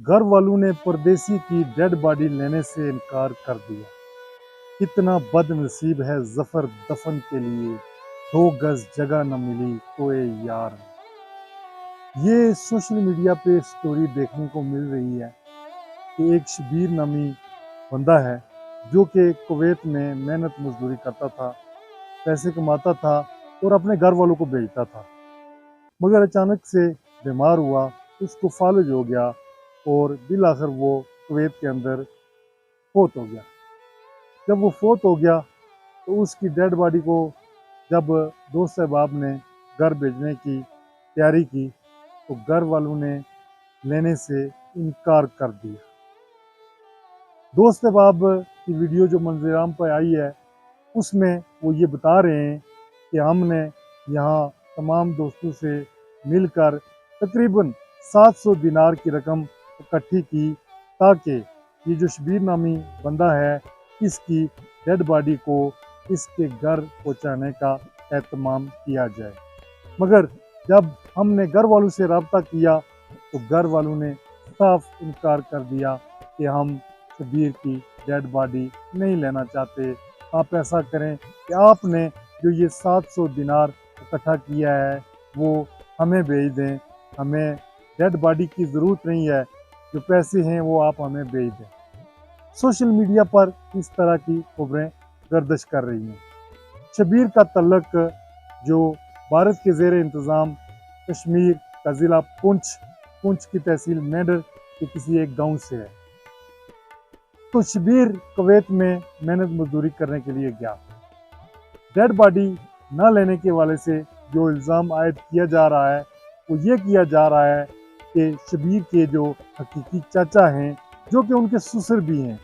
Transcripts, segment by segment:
घर वालों ने परदेसी की डेड बॉडी लेने से इनकार कर दिया। कितना बदनसीब है जफर दफन के लिए, 2 गज जगह न मिली कोई यार। ये सोशल मीडिया पे स्टोरी देखने को मिल रही है कि एक शबीर नामी बंदा है जो कि कुवैत में मेहनत मजदूरी करता था, पैसे कमाता था और अपने घर वालों को भेजता था। मगर अचानक से बीमार हुआ, उसको फालिज हो गया और बिल आखिर वो कुवैत के अंदर फोत हो गया। जब वो फोत हो गया तो उसकी डेड बॉडी को जब दोस्त अहबाब ने घर भेजने की तैयारी की तो घर वालों ने लेने से इनकार कर दिया। दोस्त अहबाब की वीडियो जो मंजराम पर आई है उसमें वो ये बता रहे हैं कि हमने यहाँ तमाम दोस्तों से मिलकर तकरीबन 700 दिनार की रकम इकट्ठी की ताकि ये जो शबीर नामी बंदा है इसकी डेड बॉडी को इसके घर पहुँचाने का एहतमाम किया जाए। मगर जब हमने घर वालों से रब्ता किया तो घर वालों ने साफ इनकार कर दिया कि हम शबीर की डेड बॉडी नहीं लेना चाहते। आप ऐसा करें कि आपने जो ये 700 दिनार इकट्ठा किया है वो हमें भेज दें, हमें डेड बॉडी की ज़रूरत नहीं है, जो पैसे हैं वो आप हमें भेज दें। सोशल मीडिया पर इस तरह की खबरें गर्दिश कर रही हैं। शबीर का तल्लक जो भारत के ज़ेर इंतज़ाम कश्मीर का ज़िला पुंछ की तहसील मेडर के किसी एक गांव से है। तो शबीर कुवैत में मेहनत मजदूरी करने के लिए गया। डेड बॉडी न लेने के वाले से जो इल्ज़ाम आयद किया जा रहा है वो ये किया जा रहा है कि शबीर के जो हकीकी चाचा हैं, जो कि उनके ससुर भी हैं,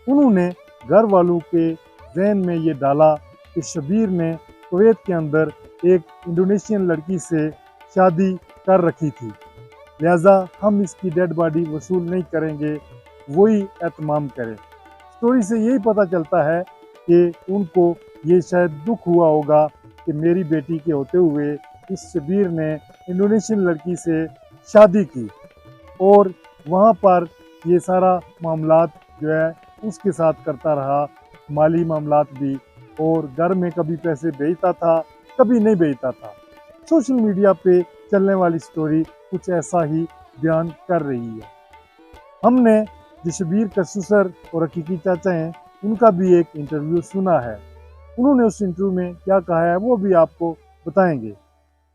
उन्होंने घर वालों के जहन में ये डाला कि शबीर ने कुवैत के अंदर एक इंडोनेशियन लड़की से शादी कर रखी थी, लिहाजा हम इसकी डेड बॉडी वसूल नहीं करेंगे, वही एहतमाम करें। स्टोरी से यही पता चलता है कि उनको ये शायद दुख हुआ होगा कि मेरी बेटी के होते हुए इस शबीर ने इंडोनेशियन लड़की से शादी की और वहाँ पर ये सारा मामलात जो है उसके साथ करता रहा, माली मामलात भी, और घर में कभी पैसे भेजता था कभी नहीं भेजता था। सोशल मीडिया पे चलने वाली स्टोरी कुछ ऐसा ही बयान कर रही है। हमने जो शबीर का ससुर और हकीकी चाचा हैं उनका भी एक इंटरव्यू सुना है। उन्होंने उस इंटरव्यू में क्या कहा है वो भी आपको बताएंगे।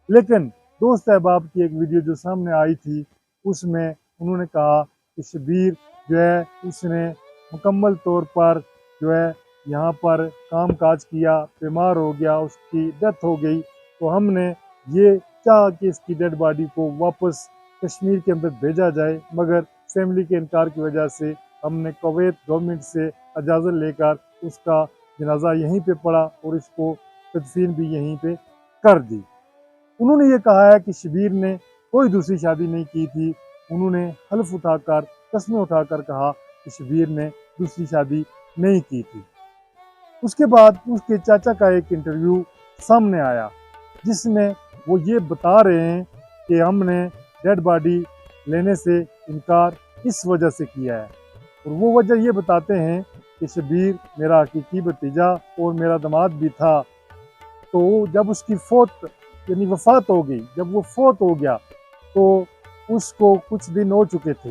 लेकिन दोस्त अहबाब की एक वीडियो जो सामने आई थी उसमें उन्होंने कहा कि शबीर जो है उसने मुकम्मल तौर पर जो है यहाँ पर काम काज किया, बीमार हो गया, उसकी डेथ हो गई, तो हमने ये चाहा कि इसकी डेड बॉडी को वापस कश्मीर के अंदर भेजा जाए, मगर फैमिली के इनकार की वजह से हमने कुवैत गवर्नमेंट से इजाज़त लेकर उसका जनाजा यहीं पे पड़ा और इसको तदफीन भी यहीं पे कर दी। उन्होंने ये कहा है कि शबीर ने कोई दूसरी शादी नहीं की थी। उन्होंने हल्फ उठाकर, कस्में उठाकर कहा कि शबीर ने दूसरी शादी नहीं की थी। उसके बाद उसके चाचा का एक इंटरव्यू सामने आया जिसमें वो ये बता रहे हैं कि हमने डेड बॉडी लेने से इनकार इस वजह से किया है, और वो वजह ये बताते हैं कि शबीर मेरा हकीकी भतीजा और मेरा दामाद भी था। तो जब उसकी फोत यानी वफात हो गई, जब वो फोत हो गया तो उसको कुछ दिन हो चुके थे,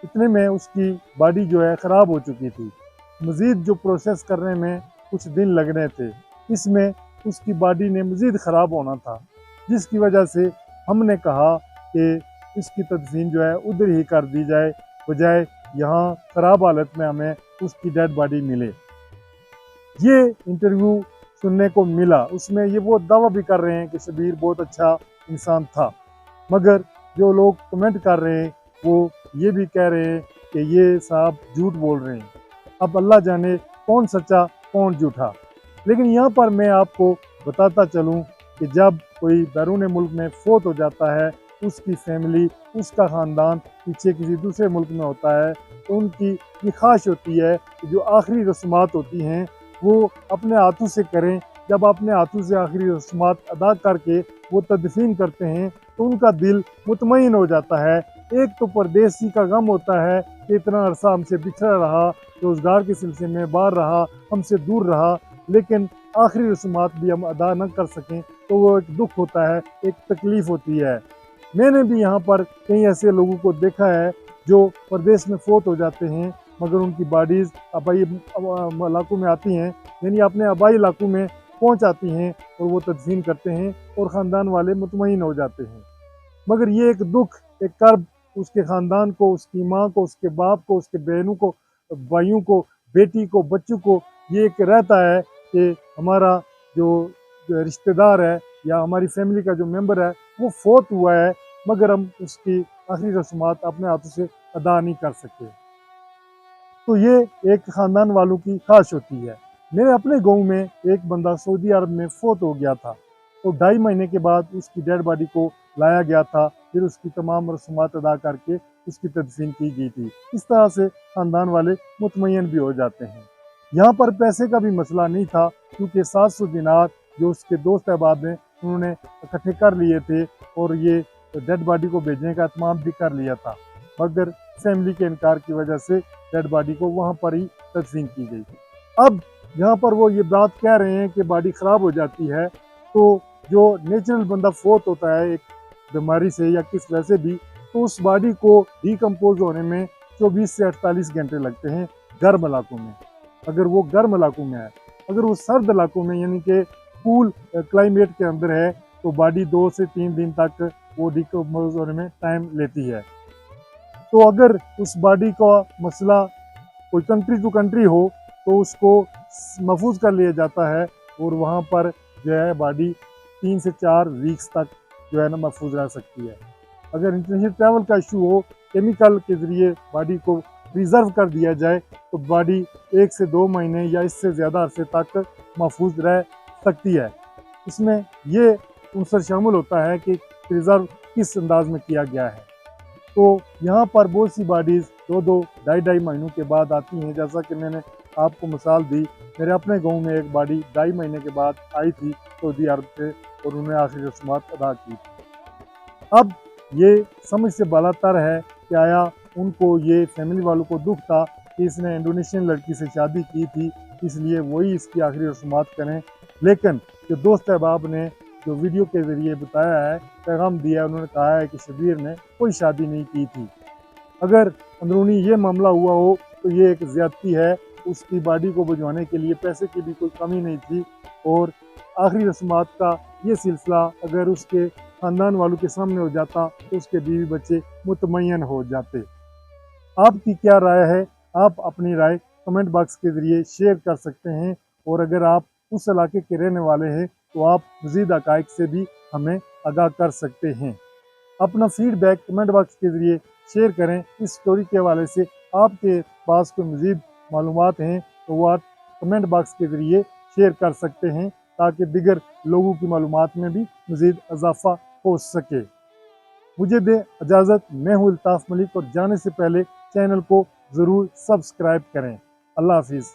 इतने में उसकी बॉडी जो है ख़राब हो चुकी थी। मज़ीद जो प्रोसेस करने में कुछ दिन लगने थे, इसमें उसकी बॉडी ने मज़ीद ख़राब होना था, जिसकी वजह से हमने कहा कि इसकी तदफीन जो है उधर ही कर दी जाए, बजाय यहाँ ख़राब हालत में हमें उसकी डेड बॉडी मिले। ये इंटरव्यू सुनने को मिला, उसमें ये वो दावा भी कर रहे हैं कि शबीर बहुत अच्छा इंसान था, मगर जो लोग कमेंट कर रहे हैं वो ये भी कह रहे हैं कि ये साहब झूठ बोल रहे हैं। अब अल्लाह जाने कौन सच्चा कौन झूठा। लेकिन यहाँ पर मैं आपको बताता चलूँ कि जब कोई बैरून मुल्क में फोत हो जाता है, उसकी फैमिली, उसका ख़ानदान पीछे किसी दूसरे मुल्क में होता है, तो उनकी ये ख्वाहिश होती है कि जो आखिरी रस्मात होती हैं वो अपने हाथों से करें। जब अपने हाथों से आखिरी रस्मात अदा करके वो तदफीन करते हैं तो उनका दिल मुतमईन हो जाता है एक तो परदेसी का गम होता है कि इतना अरसा हमसे बिछड़ा रहा, रोजगार के सिलसिले में बाहर रहा, हमसे दूर रहा, लेकिन आखिरी रस्मात भी हम अदा न कर सकें तो वो एक दुख होता है, एक तकलीफ होती है। मैंने भी यहाँ पर कई ऐसे लोगों को देखा है जो परदेश में फोत हो जाते हैं, मगर उनकी बॉडीज़ आबाई इलाकों में आती हैं, यानी अपने आबाई इलाकों में पहुँच आती हैं और वो तदफीन करते हैं और ख़ानदान वाले मुतमईन हो जाते हैं। मगर ये एक दुख, एक कर्ब उसके ख़ानदान को, उसकी माँ को, उसके बाप को, उसके बहनों को, भाइयों को, बेटी को, बच्चों को, ये एक रहता है कि हमारा जो रिश्तेदार है या हमारी फैमिली का जो मेंबर है वो फोत हुआ है, मगर हम उसकी आखिरी रस्मात अपने हाथों से अदा नहीं कर सके। तो ये एक ख़ानदान वालों की ख्वाहिश होती है। मेरे अपने गांव में एक बंदा सऊदी अरब में फोत हो गया था, तो 2.5 महीने के बाद उसकी डेड बॉडी को लाया गया था, फिर उसकी तमाम रस्मात अदा करके उसकी तदफीन की गई थी। इस तरह से ख़ानदान वाले मुतमईन भी हो जाते हैं। यहाँ पर पैसे का भी मसला नहीं था, क्योंकि 700 दिनार जो उसके दोस्त अहबाब हैं उन्होंने इकट्ठे कर लिए थे और ये डेड बॉडी को भेजने का एहतमाम भी कर लिया था, मगर फैमिली के इनकार की वजह से डेड बॉडी को वहाँ पर ही तदफीन की गई। अब यहाँ पर वो ये बात कह रहे हैं कि बॉडी ख़राब हो जाती है, तो जो नेचुरल बंदा फोत होता है एक बीमारी से या किस वजह से भी, तो उस बॉडी को डिकम्पोज होने में 24 से 48 घंटे लगते हैं गर्म इलाकों में। अगर वो गर्म इलाकों में है, अगर वो सर्द इलाकों में यानी कि कूल क्लाइमेट के अंदर है, तो बॉडी 2 से 3 दिन तक वो डिकम्पोज होने में टाइम लेती है। तो अगर उस बॉडी का मसला कोई कंट्री टू कंट्री हो तो उसको महफूज कर लिया जाता है और वहाँ पर जो है बॉडी 3 से 4 वीक्स तक जो है ना महफूज रह सकती है। अगर इंटरनेशनल ट्रैवल का इशू हो, केमिकल के ज़रिए बॉडी को प्रिजर्व कर दिया जाए, तो बॉडी 1 से 2 महीने या इससे ज़्यादा अरसे तक महफूज रह सकती है। इसमें ये उनसर शामिल होता है कि प्रिजर्व किस अंदाज में किया गया है। तो यहाँ पर बहुत सी बॉडीज़ 2-2, 2.5 महीनों के बाद आती हैं। जैसा कि मैंने आपको मिसाल दी, मेरे अपने गांव में एक बॉडी 2.5 महीने के बाद आई थी सऊदी अरब से और उन्होंने आखिरी रस्मात अदा की थी। अब ये समझ से बालातर है कि आया उनको ये फैमिली वालों को दुख था कि इसने इंडोनेशियन लड़की से शादी की थी, इसलिए वही इसकी आखिरी रस्मात करें। लेकिन जो दोस्त अहबाब ने जो वीडियो के ज़रिए बताया है, पैगाम दिया, उन्होंने कहा है कि शबीर ने कोई शादी नहीं की थी। अगर अंदरूनी ये मामला हुआ हो तो ये एक ज़्यादती है। उसकी बॉडी को भिजवाने के लिए पैसे की भी कोई कमी नहीं थी और आखिरी रस्मात का ये सिलसिला अगर उसके ख़ानदान वालों के सामने हो जाता तो उसके बीवी बच्चे मुतमईन हो जाते। आपकी क्या राय है? आप अपनी राय कमेंट बॉक्स के ज़रिए शेयर कर सकते हैं और अगर आप उस इलाके के रहने वाले हैं तो आप मज़ीद हक़ाइक़ से भी हमें आगाह कर सकते हैं। अपना फीडबैक कमेंट बॉक्स के ज़रिए शेयर करें। इस स्टोरी के हवाले से आपके पास कोई मज़ीद मालूमात हैं तो वो आप कमेंट बॉक्स के ज़रिए शेयर कर सकते हैं, ताकि दिगर लोगों की मालूमात में भी मज़ीद इजाफ़ा हो सके। मुझे दे इजाज़त, मैं हूँ अल्ताफ़ मलिक और जाने से पहले चैनल को ज़रूर सब्सक्राइब करें। अल्लाह हाफ़िज़।